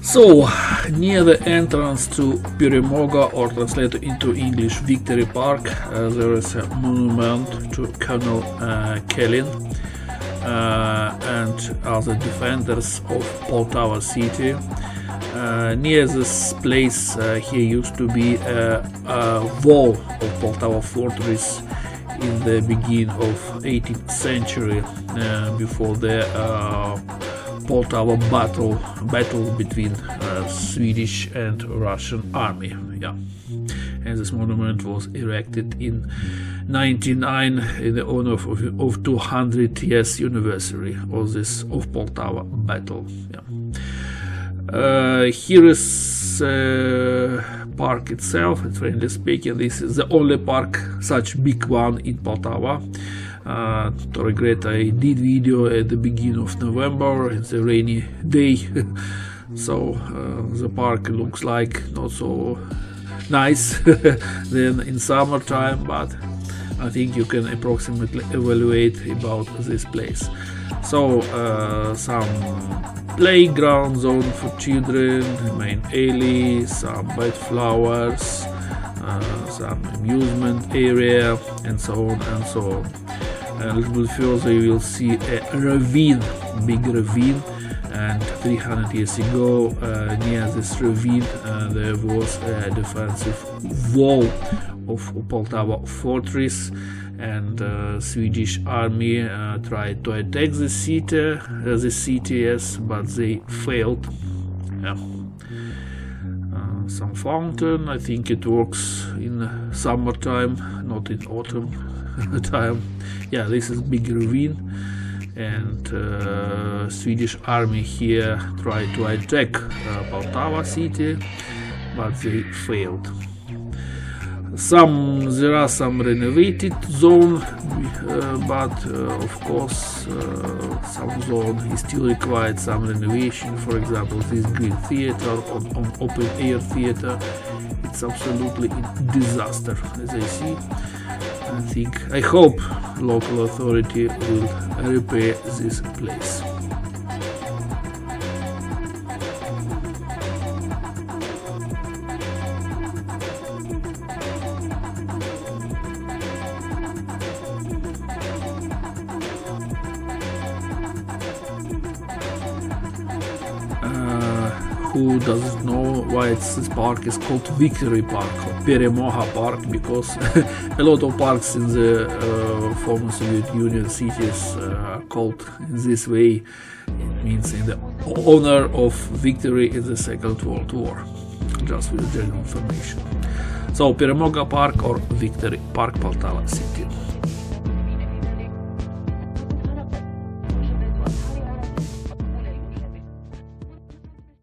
So, near the entrance to Peremoga, or translated into English Victory Park, there is a monument to Colonel Kelin and other defenders of Poltava City. Near this place here used to be a wall of Poltava fortress in the beginning of 18th century, before the Poltava battle between Swedish and Russian army. Yeah, and this monument was erected in 1999 in the honor of 200 years anniversary of Poltava battle. Yeah. Here is park itself. Frankly speaking, this is the only park such big one in Poltava. To regret, I did video at the beginning of November. It's a rainy day, so the park looks like not so nice than in summertime, but I think you can approximately evaluate about this place. So some playground zone for children, main alley, some bed flowers, some amusement area, and so on and so on. A little bit further you will see a ravine, big ravine, and 300 years ago near this ravine there was a defensive wall of Poltava fortress, and Swedish army tried to attack the city, yes, but they failed. Yeah. Some fountain, I think it works in summertime, not in autumn time. Yeah, this is big ravine, and Swedish army here tried to attack Poltava city, but they failed. There are some renovated zone, but of course some zone is still required some renovation. For example, this green theater on open air theater, it's absolutely a disaster, as I see. I hope local authority will repair this place. Who doesn't know why this park is called Victory Park or Peremoga Park? Because a lot of parks in the former Soviet Union cities are called in this way. It means in the honor of victory in the Second World War, just with general information. So Peremoga Park or Victory Park, Poltava City.